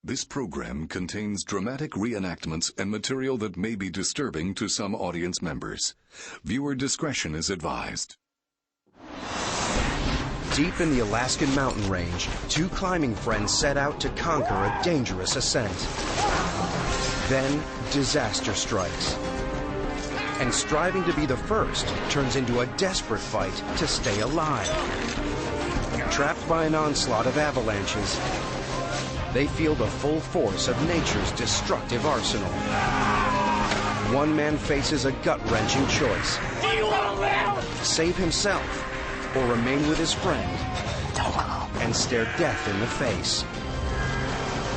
This program contains dramatic reenactments and material that may be disturbing to some audience members. Viewer discretion is advised. Deep in the Alaskan mountain range, two climbing friends set out to conquer a dangerous ascent. Then, disaster strikes. And striving to be the first turns into a desperate fight to stay alive. Trapped by an onslaught of avalanches, they feel the full force of nature's destructive arsenal. One man faces a gut-wrenching choice. Do you want to live? Save himself or remain with his friend and stare death in the face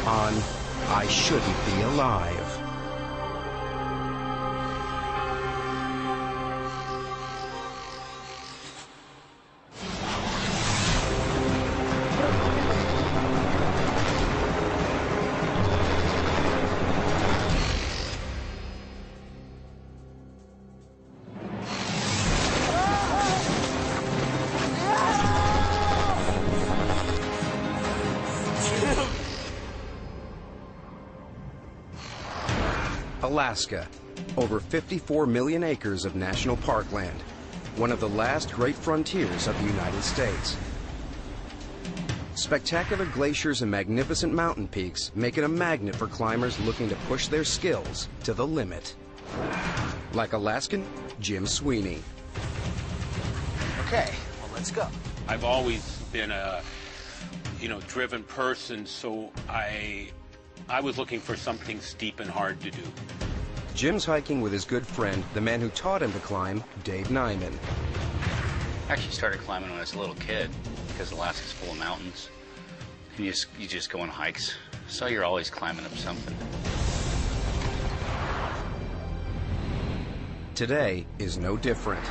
on I Shouldn't Be Alive. Alaska, over 54 million acres of national parkland, one of the last great frontiers of the United States. Spectacular glaciers and magnificent mountain peaks make it a magnet for climbers looking to push their skills to the limit. Like Alaskan Jim Sweeney. Okay, well, let's go. I've always been a, driven person, so I was looking for something steep and hard to do. Jim's hiking with his good friend, the man who taught him to climb, Dave Nyman. I actually started climbing when I was a little kid because Alaska's full of mountains. And you just go on hikes, so you're always climbing up something. Today is no different.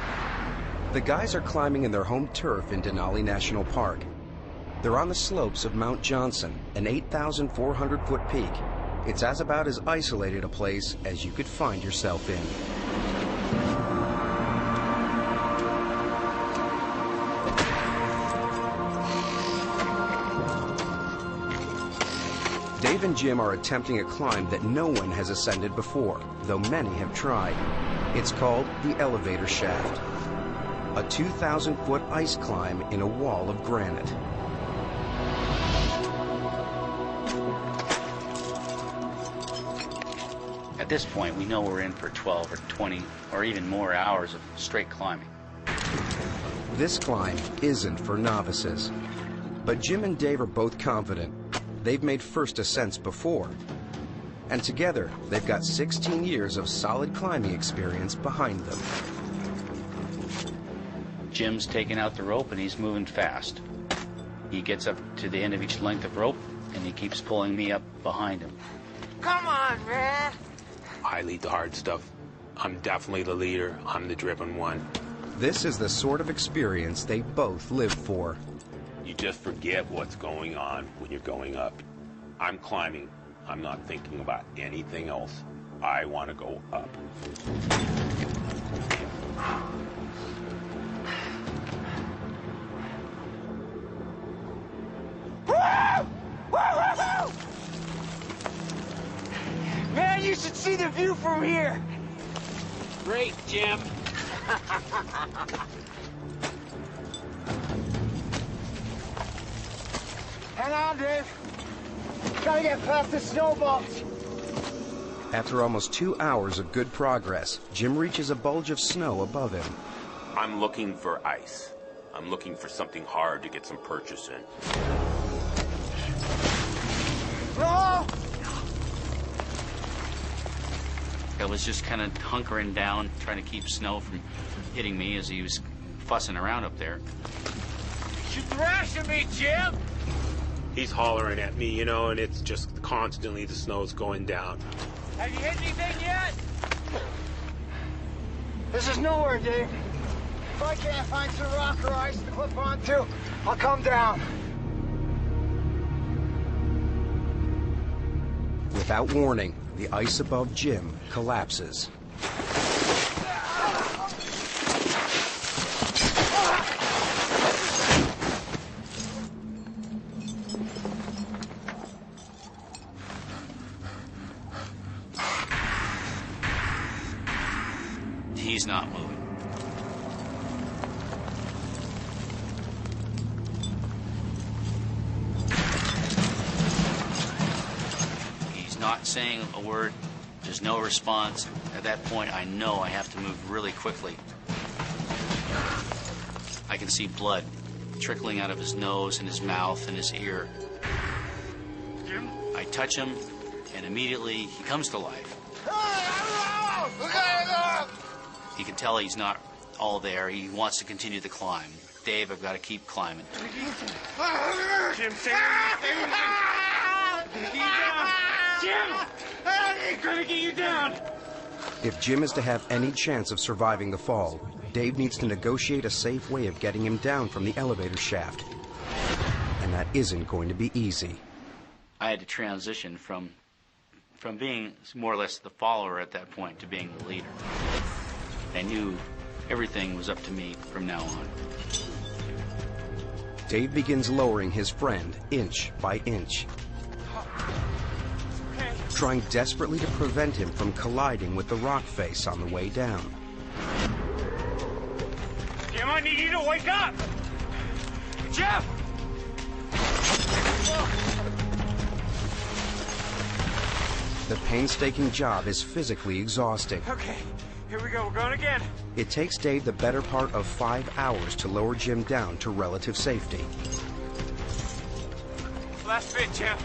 The guys are climbing in their home turf in Denali National Park. They're on the slopes of Mount Johnson, an 8,400-foot peak. It's about as isolated a place as you could find yourself in. Dave and Jim are attempting a climb that no one has ascended before, though many have tried. It's called the elevator shaft, a 2,000-foot ice climb in a wall of granite. At this point, we know we're in for 12 or 20 or even more hours of straight climbing. This climb isn't for novices, but Jim and Dave are both confident. They've made first ascents before, and together they've got 16 years of solid climbing experience behind them. Jim's taking out the rope and he's moving fast. He gets up to the end of each length of rope and he keeps pulling me up behind him. Come on, man. I lead the hard stuff. I'm definitely the leader. I'm the driven one. This is the sort of experience they both live for. You just forget what's going on when you're going up. I'm climbing. I'm not thinking about anything else. I want to go up. Man, you should see the view from here. Great, Jim. Hang on, Dave. Gotta get past the snowballs. After almost 2 hours of good progress, Jim reaches a bulge of snow above him. I'm looking for ice. I'm looking for something hard to get some purchase in. No! I was just kind of hunkering down, trying to keep snow from hitting me as he was fussing around up there. You're thrashing me, Jim! He's hollering at me, and it's just constantly the snow's going down. Have you hit anything yet? This is nowhere, Dave. If I can't find some rock or ice to clip onto, I'll come down. Without warning, the ice above Jim collapses. He's not moving. He's not saying a word. There's no response. At that point, I know I have to move really quickly. I can see blood trickling out of his nose and his mouth and his ear. Jim? I touch him, and immediately he comes to life. You can tell he's not all there. He wants to continue the climb. Dave, I've got to keep climbing. Jim, stay down. Jim! He's gonna get you down! If Jim is to have any chance of surviving the fall, Dave needs to negotiate a safe way of getting him down from the elevator shaft. And that isn't going to be easy. I had to transition from being more or less the follower at that point to being the leader. I knew everything was up to me from now on. Dave begins lowering his friend inch by inch, trying desperately to prevent him from colliding with the rock face on the way down. Jim, I need you to wake up! Jeff! The painstaking job is physically exhausting. Okay, here we go. We're going again. It takes Dave the better part of 5 hours to lower Jim down to relative safety. Last bit, Jeff.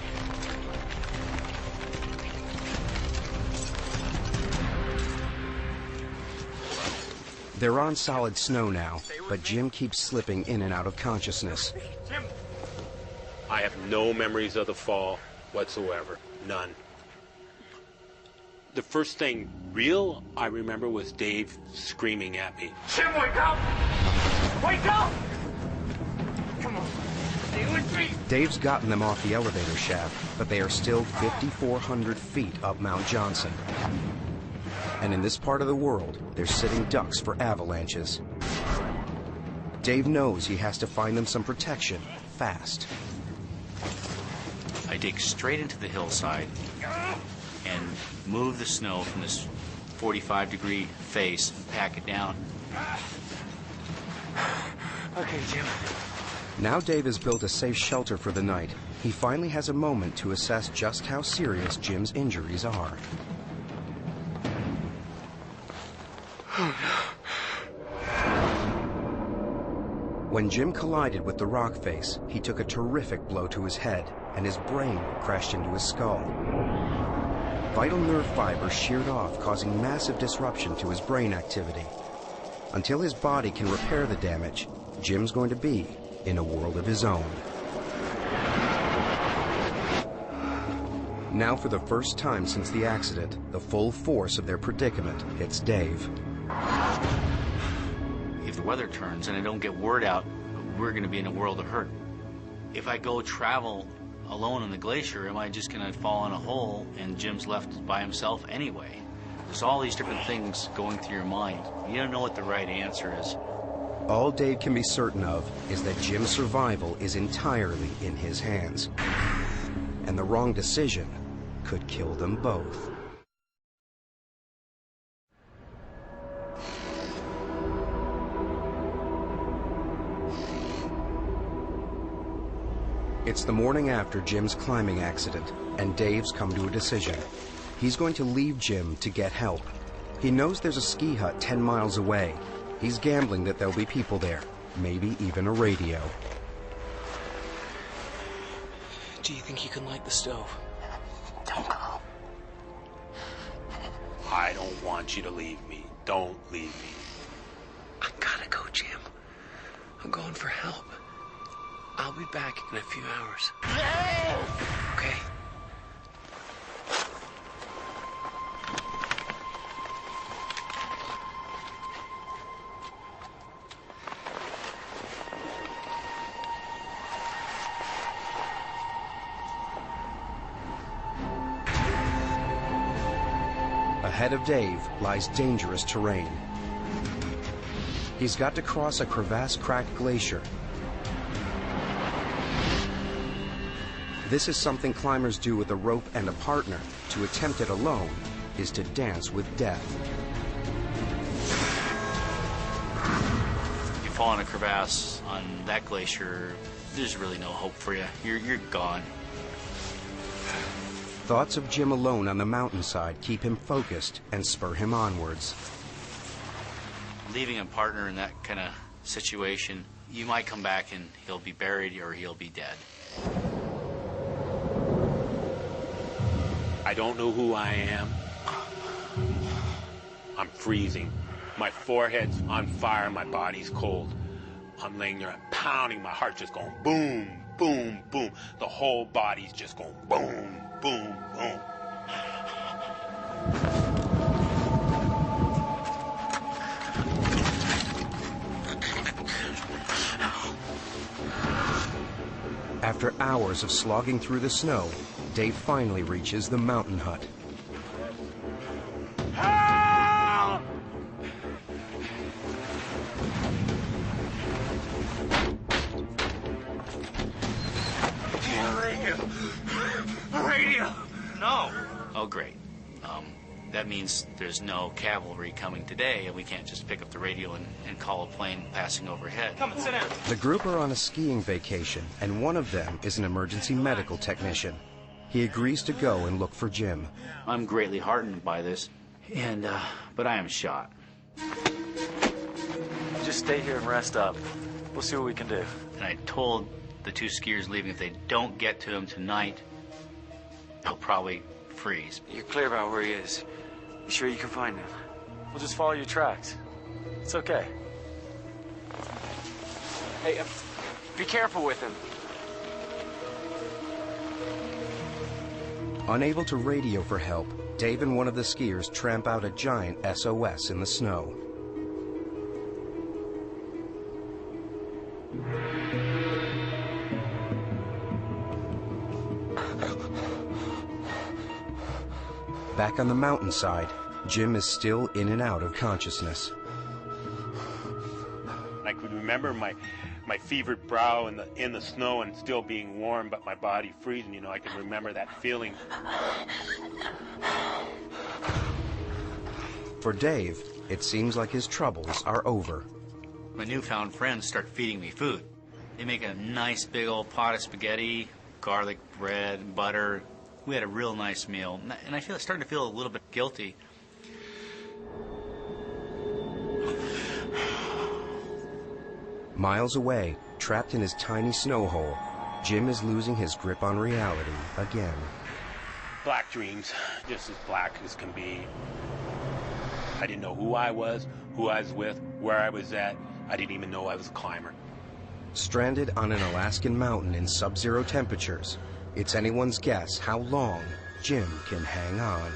They're on solid snow now, but Jim keeps slipping in and out of consciousness. Jim! I have no memories of the fall whatsoever. None. The first thing real I remember was Dave screaming at me. Jim, wake up! Wake up! Come on. Stay with me. Dave's gotten them off the elevator shaft, but they are still 5,400 feet up Mount Johnson. And in this part of the world, they're sitting ducks for avalanches. Dave knows he has to find them some protection, fast. I dig straight into the hillside and move the snow from this 45-degree face and pack it down. Okay, Jim. Now Dave has built a safe shelter for the night. He finally has a moment to assess just how serious Jim's injuries are. When Jim collided with the rock face, he took a terrific blow to his head, and his brain crashed into his skull. Vital nerve fibers sheared off, causing massive disruption to his brain activity. Until his body can repair the damage, Jim's going to be in a world of his own. Now, for the first time since the accident, the full force of their predicament hits Dave. If the weather turns and I don't get word out, we're going to be in a world of hurt. If I go travel alone on the glacier, am I just going to fall in a hole and Jim's left by himself anyway? There's all these different things going through your mind. You don't know what the right answer is. All Dave can be certain of is that Jim's survival is entirely in his hands. And the wrong decision could kill them both. It's the morning after Jim's climbing accident, and Dave's come to a decision. He's going to leave Jim to get help. He knows there's a ski hut 10 miles away. He's gambling that there'll be people there, maybe even a radio. Do you think you can light the stove? Don't go. I don't want you to leave me. Don't leave me. I gotta go, Jim. I'm going for help. I'll be back in a few hours. Okay? Ahead of Dave lies dangerous terrain. He's got to cross a crevasse-cracked glacier. This is something climbers do with a rope and a partner. To attempt it alone is to dance with death. fall in a crevasse on that glacier, there's really no hope for you. You're gone. Thoughts of Jim alone on the mountainside keep him focused and spur him onwards. Leaving a partner in that kind of situation, you might come back and he'll be buried or he'll be dead. I don't know who I am. I'm freezing. My forehead's on fire, my body's cold. I'm laying there pounding, my heart's just going boom, boom, boom. The whole body's just going boom, boom, boom. After hours of slogging through the snow, Dave finally reaches the mountain hut. Help! Radio! No! Oh, great. That means there's no cavalry coming today, and we can't just pick up the radio and call a plane passing overhead. Come and sit down. The group are on a skiing vacation, and one of them is an emergency medical technician. He agrees to go and look for Jim. I'm greatly heartened by this, but I am shot. Just stay here and rest up. We'll see what we can do. And I told the two skiers leaving if they don't get to him tonight, he'll probably freeze. You're clear about where he is. You sure you can find him? We'll just follow your tracks. It's okay. Hey, be careful with him. Unable to radio for help, Dave and one of the skiers tramp out a giant SOS in the snow. Back on the mountainside, Jim is still in and out of consciousness. I could remember my fevered brow in the snow and still being warm, but my body freezing. You know, I can remember that feeling. For Dave, it seems like his troubles are over. My newfound friends start feeding me food. They make a nice big old pot of spaghetti, garlic bread, butter. We had a real nice meal, and I starting to feel a little bit guilty. Miles away, trapped in his tiny snow hole, Jim is losing his grip on reality again. Black dreams, just as black as can be. I didn't know who I was with, where I was at. I didn't even know I was a climber. Stranded on an Alaskan mountain in sub-zero temperatures, it's anyone's guess how long Jim can hang on.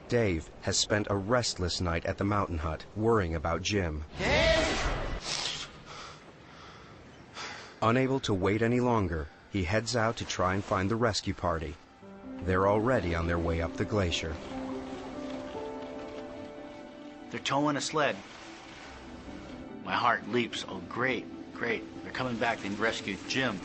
Dave has spent a restless night at the mountain hut, worrying about Jim. Unable to wait any longer, he heads out to try and find the rescue party. They're already on their way up the glacier. They're towing a sled. My heart leaps. Oh, great, great. They're coming back. They rescued Jim.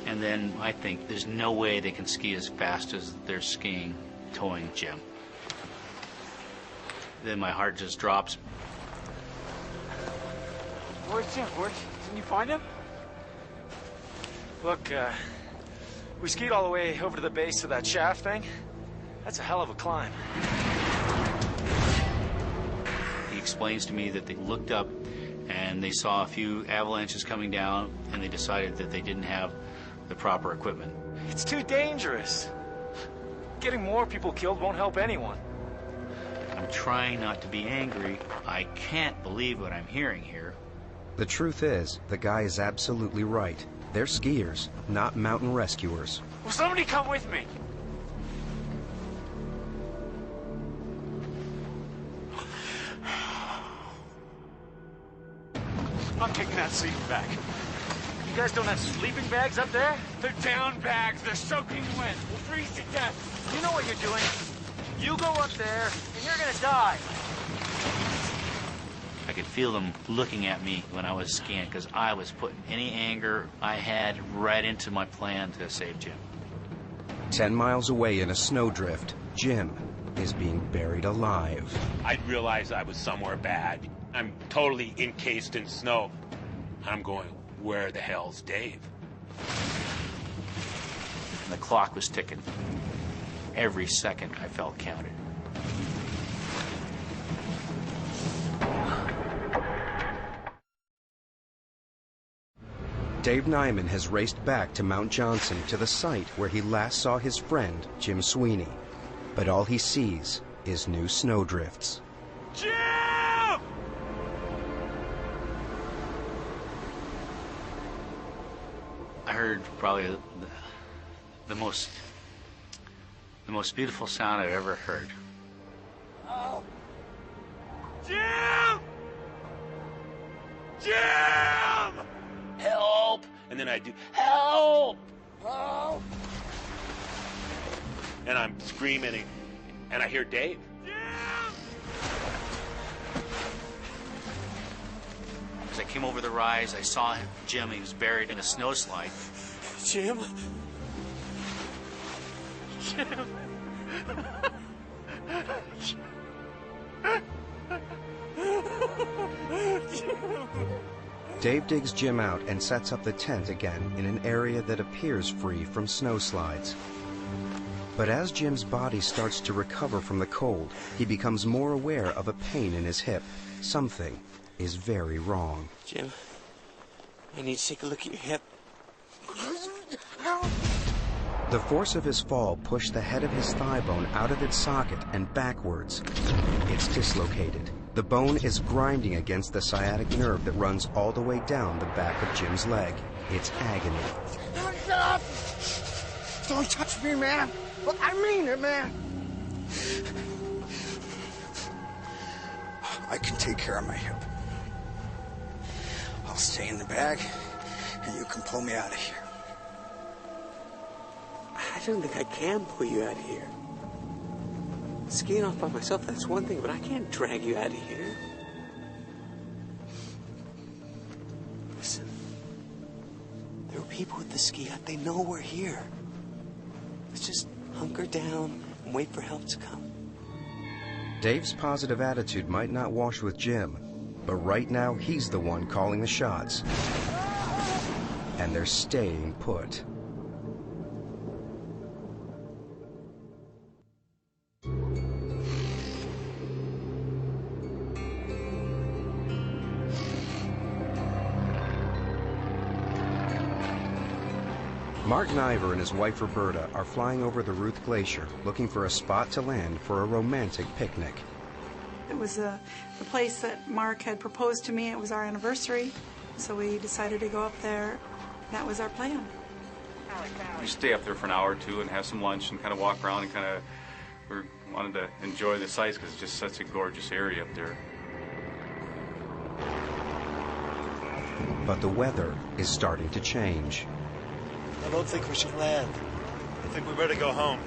And then I think there's no way they can ski as fast as they're skiing, towing Jim. Then my heart just drops. Where's Jim? Didn't you find him? Look, we skied all the way over to the base of that shaft thing. That's a hell of a climb. He explains to me that they looked up and they saw a few avalanches coming down, and they decided that they didn't have the proper equipment. It's too dangerous. Getting more people killed won't help anyone. I'm trying not to be angry. I can't believe what I'm hearing here. The truth is, the guy is absolutely right. They're skiers, not mountain rescuers. Will somebody come with me? I'm taking that sleeping bag. You guys don't have sleeping bags up there? They're down bags. They're soaking wet. We'll freeze to death. You know what you're doing. You go up there, and you're gonna die. I could feel them looking at me when I was skiing because I was putting any anger I had right into my plan to save Jim. 10 miles away in a snowdrift, Jim is being buried alive. I realized I was somewhere bad. I'm totally encased in snow. I'm going, where the hell's Dave? And the clock was ticking. Every second I felt counted. Dave Nyman has raced back to Mount Johnson to the site where he last saw his friend, Jim Sweeney. But all he sees is new snowdrifts. Jim! I heard probably the most beautiful sound I've ever heard. Oh. Jim! Jim! Help! And then I do, help! Help! And I'm screaming, and I hear Dave. Jim! As I came over the rise, I saw Jim. He was buried in a snowslide. Jim? Jim? Dave digs Jim out and sets up the tent again in an area that appears free from snowslides. But as Jim's body starts to recover from the cold, he becomes more aware of a pain in his hip. Something is very wrong. Jim, I need to take a look at your hip. The force of his fall pushed the head of his thigh bone out of its socket and backwards. It's dislocated. The bone is grinding against the sciatic nerve that runs all the way down the back of Jim's leg. It's agony. Stop! Don't touch me, man. Look, I mean it, man. I can take care of my hip. I'll stay in the bag, and you can pull me out of here. I don't think I can pull you out of here. Skiing off by myself, that's one thing, but I can't drag you out of here. Listen, there are people at the ski hut. They know we're here. Let's just hunker down and wait for help to come. Dave's positive attitude might not wash with Jim, but right now he's the one calling the shots. And they're staying put. Mark Niver and his wife Roberta are flying over the Ruth Glacier, looking for a spot to land for a romantic picnic. It was the place that Mark had proposed to me. It was our anniversary, so we decided to go up there. That was our plan. We stay up there for an hour or two and have some lunch and kind of walk around and we wanted to enjoy the sights because it's just such a gorgeous area up there. But the weather is starting to change. I don't think we should land. I think we better go home.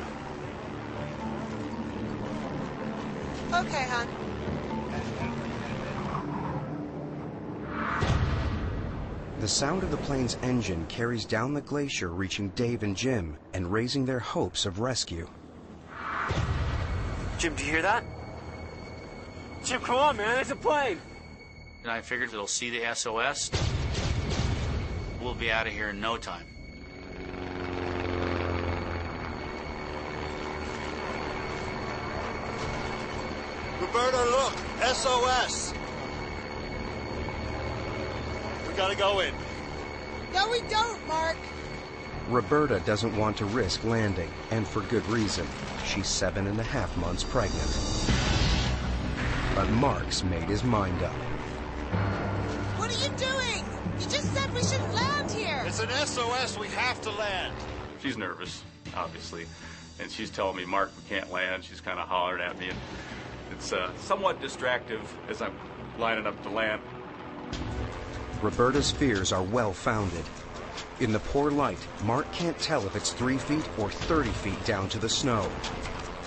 Okay, hon. The sound of the plane's engine carries down the glacier, reaching Dave and Jim and raising their hopes of rescue. Jim, do you hear that? Jim, come on, man. There's a plane. And I figured it'll see the SOS. We'll be out of here in no time. Roberta, look! SOS! We gotta go in. No, we don't, Mark. Roberta doesn't want to risk landing, and for good reason. She's 7.5 months pregnant. But Mark's made his mind up. What are you doing? You just said we shouldn't land here. It's an SOS. We have to land. She's nervous, obviously, and she's telling me, Mark, we can't land. She's kind of hollering at me, and it's somewhat distractive as I'm lining up to land. Roberta's fears are well-founded. In the poor light, Mark can't tell if it's 3 feet or 30 feet down to the snow.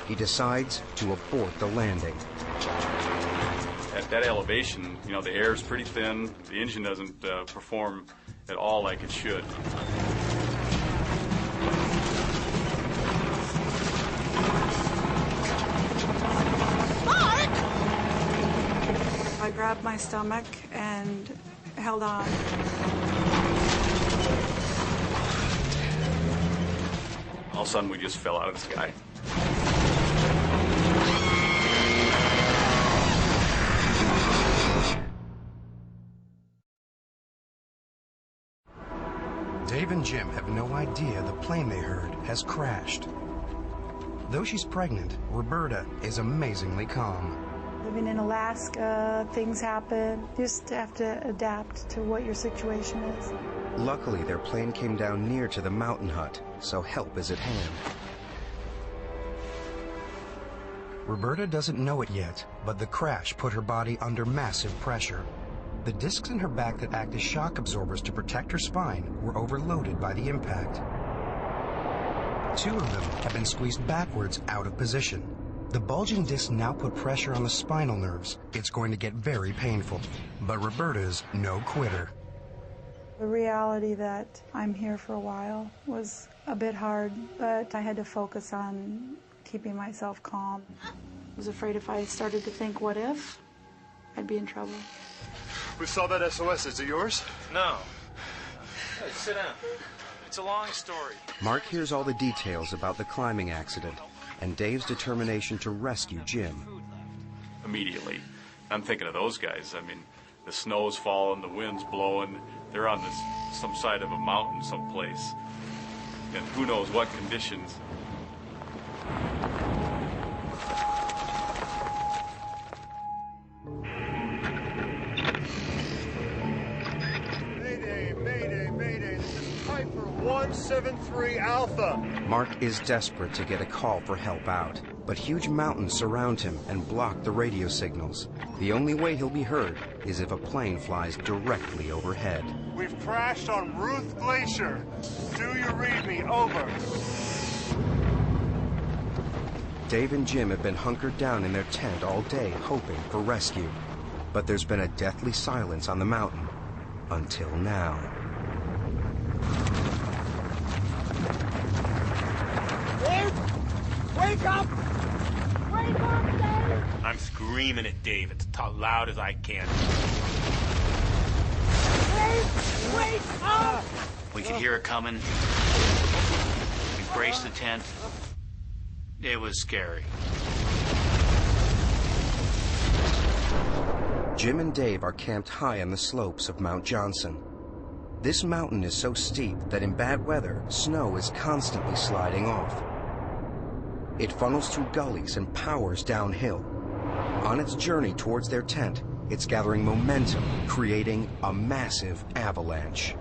He decides to abort the landing. At at that elevation, you know, the air is pretty thin. The engine doesn't perform at all like it should. I grabbed my stomach and held on. All of a sudden, we just fell out of the sky. Dave and Jim have no idea the plane they heard has crashed. Though she's pregnant, Roberta is amazingly calm. Living in Alaska, things happen. You just have to adapt to what your situation is. Luckily, their plane came down near to the mountain hut, so help is at hand. Roberta doesn't know it yet, but the crash put her body under massive pressure. The discs in her back that act as shock absorbers to protect her spine were overloaded by the impact. 2 of them have been squeezed backwards out of position. The bulging discs now put pressure on the spinal nerves. It's going to get very painful, but Roberta's no quitter. The reality that I'm here for a while was a bit hard, but I had to focus on keeping myself calm. I was afraid if I started to think, what if, I'd be in trouble. We saw that SOS. Is it yours? No. Hey, sit down. It's a long story. Mark hears all the details about the climbing accident and Dave's determination to rescue Jim. Immediately. I'm thinking of those guys. I mean, the snow's falling, the wind's blowing. They're on some side of a mountain someplace. And who knows what conditions. Mayday, mayday, mayday. This is Piper 173 Alpha. Mark is desperate to get a call for help out, but huge mountains surround him and block the radio signals. The only way he'll be heard is if a plane flies directly overhead. We've crashed on Ruth Glacier. Do you read me? Over. Dave and Jim have been hunkered down in their tent all day, hoping for rescue. But there's been a deathly silence on the mountain until now. Dave! Wake up! Wake up, Dave! I'm screaming at Dave as loud as I can. Dave! Wake up! We could hear it coming. We braced the tent. It was scary. Jim and Dave are camped high on the slopes of Mount Johnson. This mountain is so steep that in bad weather, snow is constantly sliding off. It funnels through gullies and powers downhill. On its journey towards their tent, it's gathering momentum, creating a massive avalanche.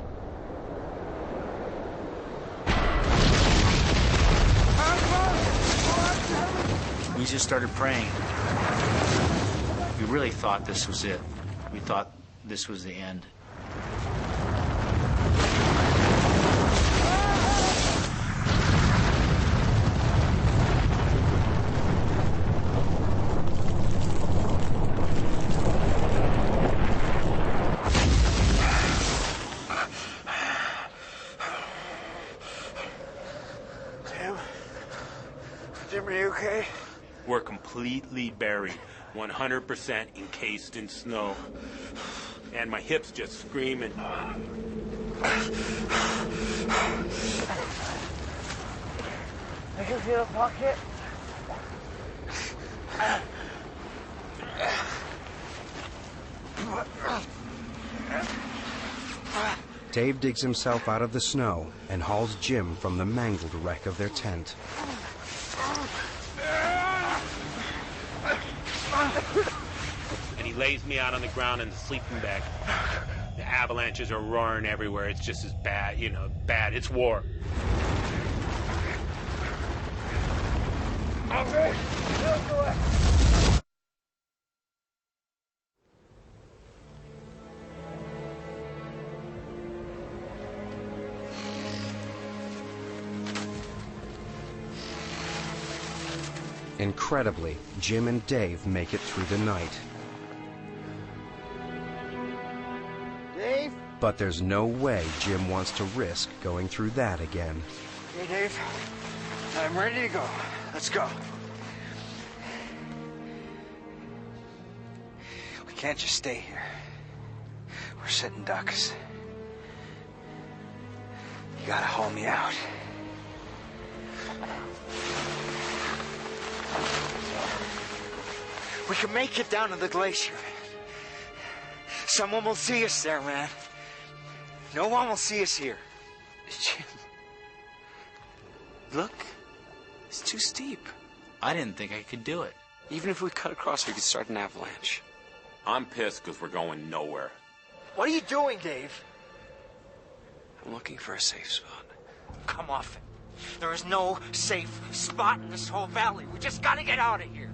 We just started praying. We really thought this was it. We thought this was the end. Jim, are you okay? We're completely buried, 100% encased in snow. And my hips just screaming. I can feel a pocket. Dave digs himself out of the snow and hauls Jim from the mangled wreck of their tent. And he lays me out on the ground in the sleeping bag. The avalanches are roaring everywhere. It's just as bad, you know, bad. It's war. Okay, let's go away. Incredibly, Jim and Dave make it through the night. But there's no way Jim wants to risk going through that again. Hey, Dave. I'm ready to go. Let's go. We can't just stay here. We're sitting ducks. You gotta haul me out. We can make it down to the glacier. Someone will see us there, man. No one will see us here. Jim. Look. It's too steep. I didn't think I could do it. Even if we cut across, we could start an avalanche. I'm pissed because we're going nowhere. What are you doing, Dave? I'm looking for a safe spot. Come off it. There is no safe spot in this whole valley. We just gotta get out of here.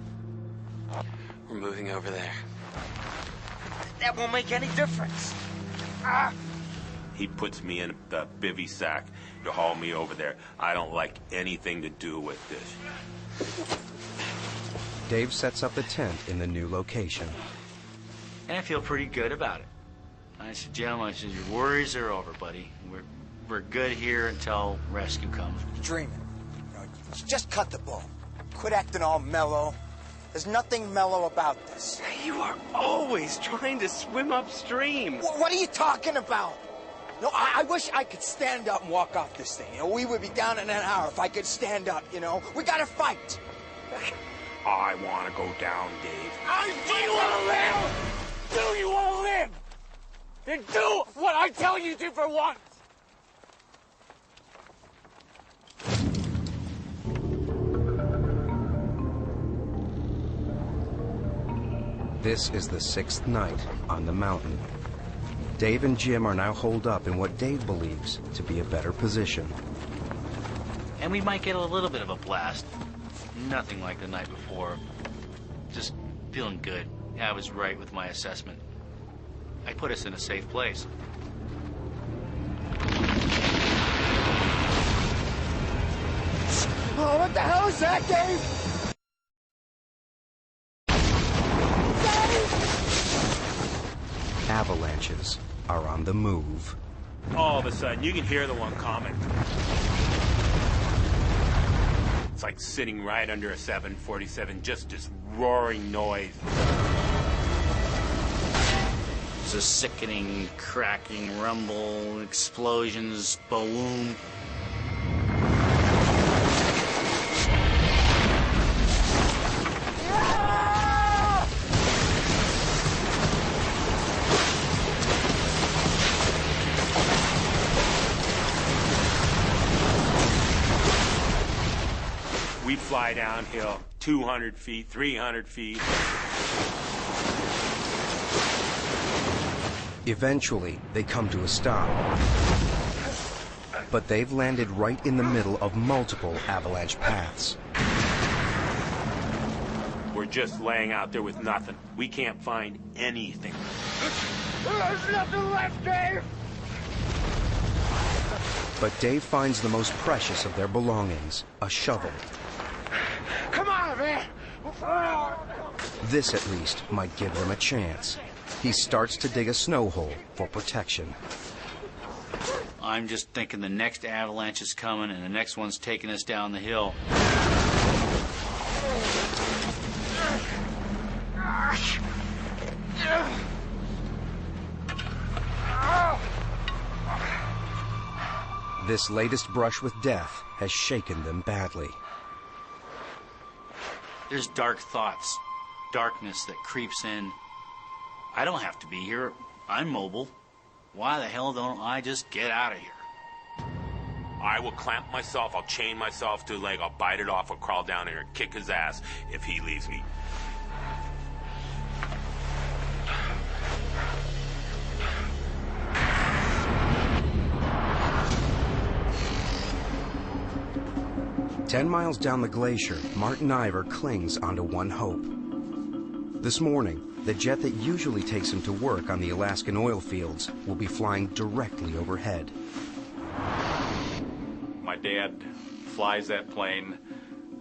We're moving over there. That won't make any difference. Ah! He puts me in the bivy sack to haul me over there. I don't like anything to do with this. Dave sets up the tent in the new location. And I feel pretty good about it. I said, Jim, your worries are over, buddy. We're good here until rescue comes. You're dreaming. You know, just cut the bull. Quit acting all mellow. There's nothing mellow about this. You are always trying to swim upstream. What are you talking about? No, I wish I could stand up and walk off this thing. You know, we would be down in an hour if I could stand up, you know. We gotta fight. I want to go down, Dave. Do you want to live? Do you want to live? Then do what I tell you to for once. This is the 6th night on the mountain. Dave and Jim are now holed up in what Dave believes to be a better position. And we might get a little bit of a blast. Nothing like the night before. Just feeling good. Yeah, I was right with my assessment. I put us in a safe place. Oh, what the hell is that, Dave? Avalanches are on the move. All of a sudden, you can hear the one coming. It's like sitting right under a 747, just this roaring noise. It's a sickening, cracking rumble, explosions, boom. We fly downhill 200 feet, 300 feet. Eventually, they come to a stop. But they've landed right in the middle of multiple avalanche paths. We're just laying out there with nothing. We can't find anything. There's nothing left, Dave! But Dave finds the most precious of their belongings, a shovel. Come on, man! This, at least, might give them a chance. He starts to dig a snow hole for protection. I'm just thinking the next avalanche is coming and the next one's taking us down the hill. This latest brush with death has shaken them badly. There's dark thoughts, darkness that creeps in. I don't have to be here. I'm mobile. Why the hell don't I just get out of here? I will clamp myself, I'll chain myself to a leg, I'll bite it off, I'll crawl down here and kick his ass if he leaves me. "10 miles down the glacier, Martin Iver clings onto one hope. This morning, the jet that usually takes him to work on the Alaskan oil fields will be flying directly overhead. My dad flies that plane.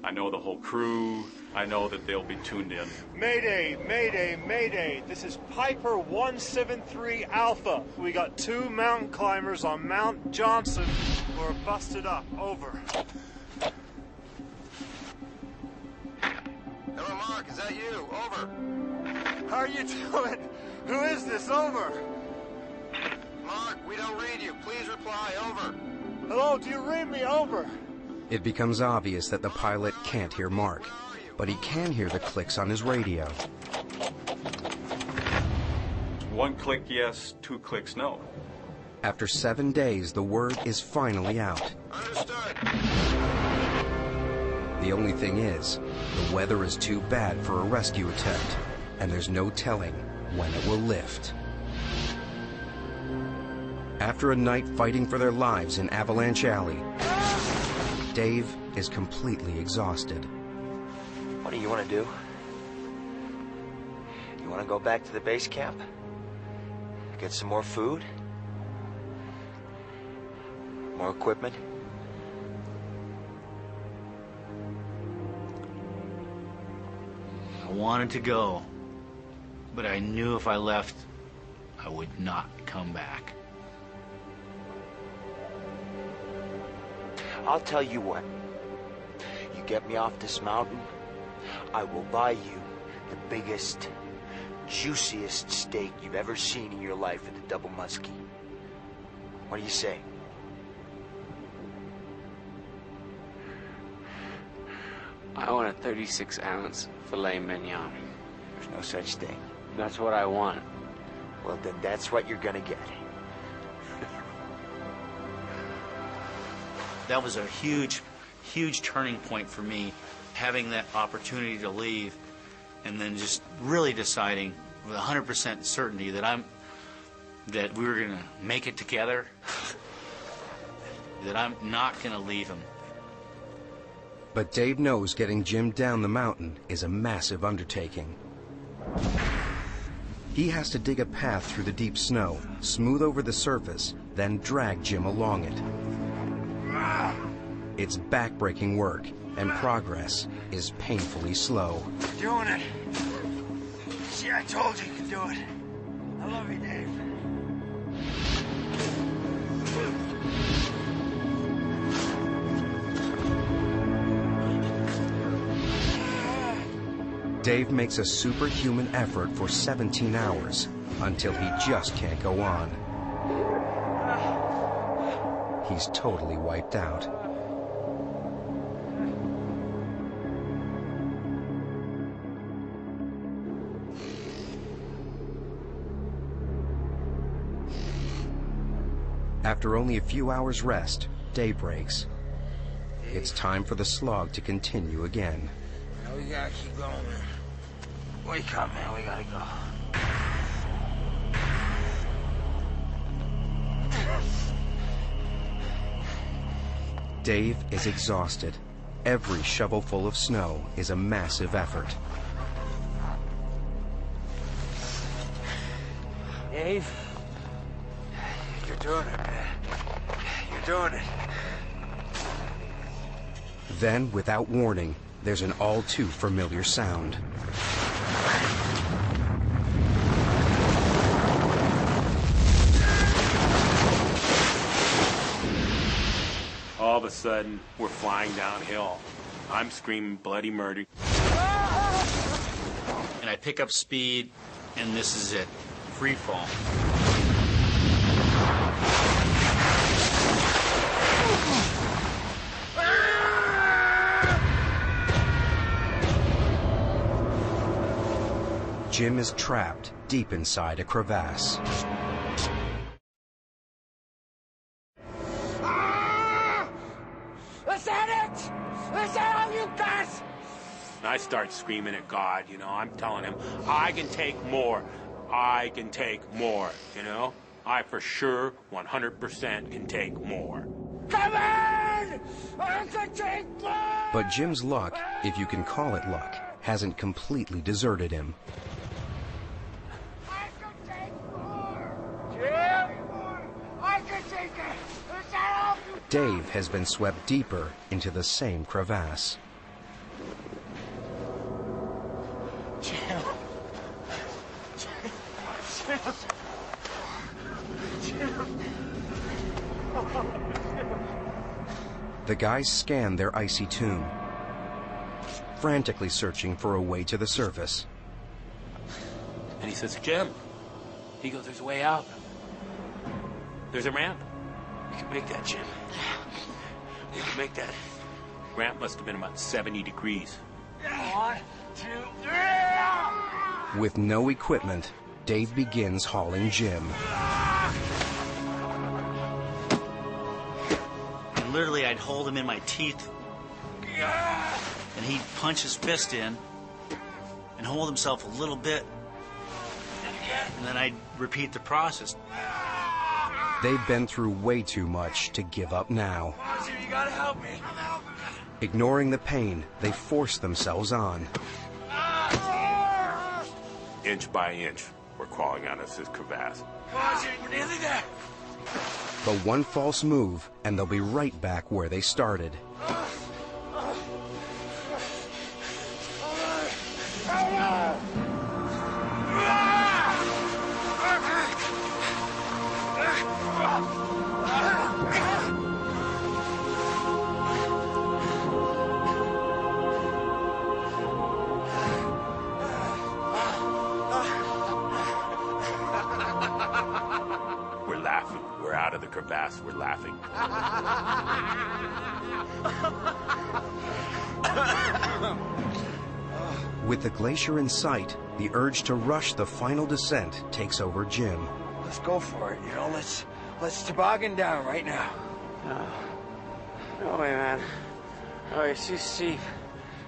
I know the whole crew. I know that they'll be tuned in. Mayday, mayday, mayday. This is Piper 173 Alpha. We got 2 mountain climbers on Mount Johnson who are busted up. Over. Hello, Mark. Is that you? Over. How are you doing? Who is this? Over. Mark, we don't read you. Please reply. Over. Hello, do you read me? Over. It becomes obvious that the pilot can't hear Mark, but he can hear the clicks on his radio. 1 click yes, 2 clicks no. After 7 days, the word is finally out. Understood. The only thing is, the weather is too bad for a rescue attempt, and there's no telling when it will lift. After a night fighting for their lives in Avalanche Alley, Dave is completely exhausted. What do you want to do? You want to go back to the base camp? Get some more food? More equipment? I wanted to go, but I knew if I left, I would not come back. I'll tell you what. You get me off this mountain, I will buy you the biggest, juiciest steak you've ever seen in your life at the Double Muskie. What do you say? I want a 36-ounce filet mignon. There's no such thing. That's what I want. Well, then that's what you're gonna get. That was a huge, huge turning point for me, having that opportunity to leave, and then just really deciding with 100% certainty that we were gonna make it together, that I'm not gonna leave him. But Dave knows getting Jim down the mountain is a massive undertaking. He has to dig a path through the deep snow, smooth over the surface, then drag Jim along it. It's back-breaking work, and progress is painfully slow. You're doing it. See, I told you could do it. I love you, Dave. Dave makes a superhuman effort for 17 hours until he just can't go on. He's totally wiped out. After only a few hours' rest, day breaks. It's time for the slog to continue again. Now we gotta keep going, man. Wake up, man. We gotta go. Dave is exhausted. Every shovelful of snow is a massive effort. Dave, you're doing it, man. You're doing it. Then, without warning, there's an all too familiar sound. All of a sudden, we're flying downhill. I'm screaming bloody murder. And I pick up speed, and this is it. Free fall. Jim is trapped deep inside a crevasse. Is that it? Is that all you got? I start screaming at God, you know. I'm telling him, I can take more. I can take more, you know. I for sure 100% can take more. Come in! I can take more! But Jim's luck, if you can call it luck, hasn't completely deserted him. I can take more! Jim! I can take it! Is that all you Dave has been swept deeper into the same crevasse. The guys scan their icy tomb, frantically searching for a way to the surface. And he says, Jim, he goes, there's a way out. There's a ramp. You can make that, Jim. You can make that. Ramp must have been about 70 degrees. 1, 2, 3. With no equipment, Dave begins hauling Jim. And literally, I'd hold him in my teeth, and he'd punch his fist in and hold himself a little bit, and then I'd repeat the process. They've been through way too much to give up now. You gotta help me. Ignoring the pain, they force themselves on. Inch by inch, we're crawling out of this crevasse. We're nearly there. But one false move, and they'll be right back where they started. We're laughing. We're out of the crevasse. We're laughing. With the glacier in sight, the urge to rush the final descent takes over Jim. Let's go for it, let's toboggan down right now. No way, man. Oh, it's too steep.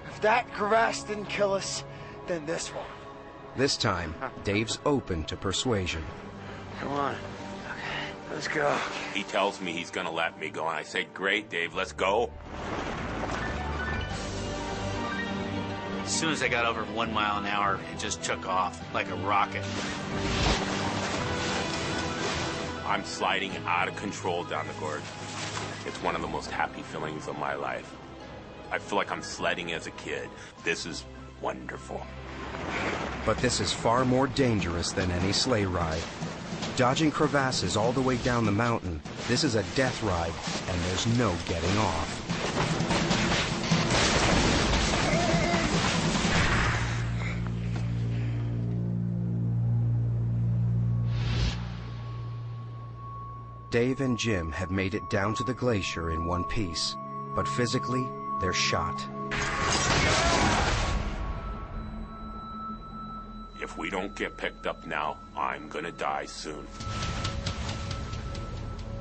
If that crevasse didn't kill us, then this one. This time, Dave's open to persuasion. Come on. Okay, let's go. He tells me he's gonna let me go, and I say, great, Dave, let's go. As soon as I got over 1 mile an hour, it just took off like a rocket. I'm sliding out of control down the gorge. It's one of the most happy feelings of my life. I feel like I'm sledding as a kid. This is wonderful. But this is far more dangerous than any sleigh ride. Dodging crevasses all the way down the mountain, this is a death ride, and there's no getting off. Dave and Jim have made it down to the glacier in one piece, but physically, they're shot. If we don't get picked up now, I'm gonna die soon.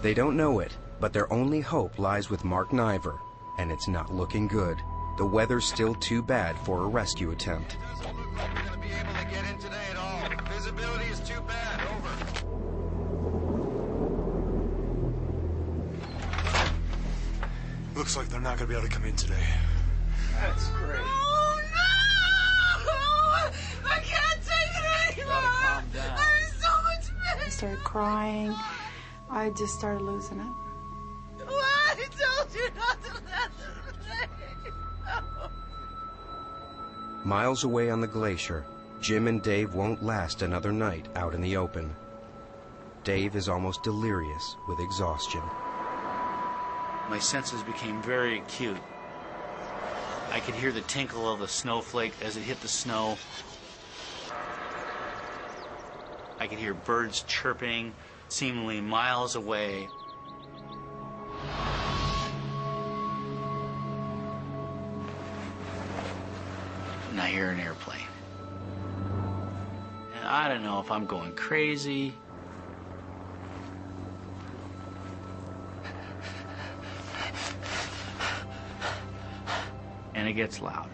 They don't know it, but their only hope lies with Mark Niver, and it's not looking good. The weather's still too bad for a rescue attempt. Doesn't look like we're gonna be able to get in today at all. Visibility is too bad. Over. Looks like they're not gonna be able to come in today. That's great. Oh, no! I can't take it anymore! Calm down. I'm in so much pain! I started crying. I just started losing it. Why? I told you not to let them leave. No. Miles away on the glacier, Jim and Dave won't last another night out in the open. Dave is almost delirious with exhaustion. My senses became very acute. I could hear the tinkle of the snowflake as it hit the snow. I could hear birds chirping, seemingly miles away. And I hear an airplane. And I don't know if I'm going crazy. And it gets louder.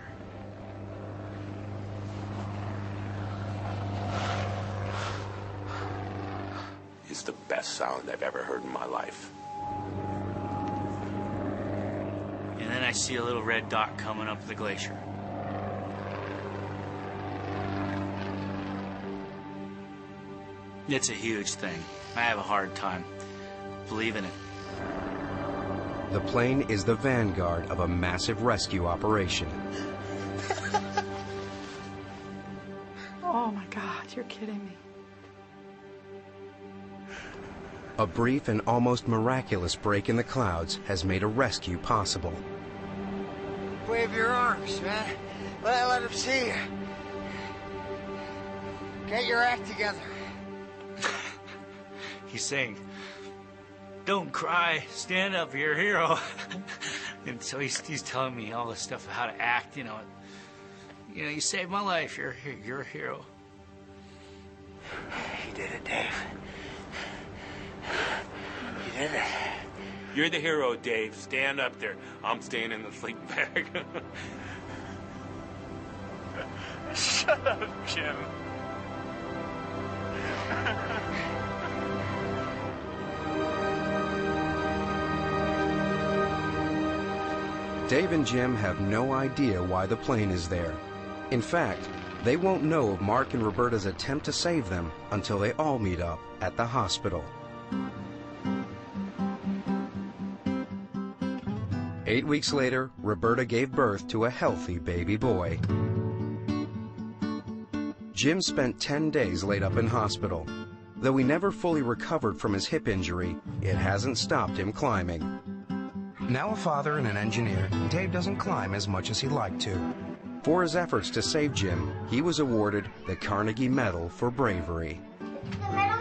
It's the best sound I've ever heard in my life. And then I see a little red dot coming up the glacier. It's a huge thing. I have a hard time believing it. The plane is the vanguard of a massive rescue operation. Oh my God, you're kidding me. A brief and almost miraculous break in the clouds has made a rescue possible. Wave your arms, man. Let him see you. Get your act together. He's saying, "Don't cry, stand up, you're a hero." And so he's telling me all this stuff, how to act, you know, you saved my life, you're a hero. You did it, Dave. You did it. You're the hero, Dave. Stand up there. I'm staying in the sleeping bag. Shut up, Jim. Dave and Jim have no idea why the plane is there. In fact, they won't know of Mark and Roberta's attempt to save them until they all meet up at the hospital. 8 weeks later, Roberta gave birth to a healthy baby boy. Jim spent 10 days laid up in hospital. Though he never fully recovered from his hip injury, it hasn't stopped him climbing. Now a father and an engineer, Dave doesn't climb as much as he'd like to. For his efforts to save Jim, he was awarded the Carnegie Medal for bravery. The medal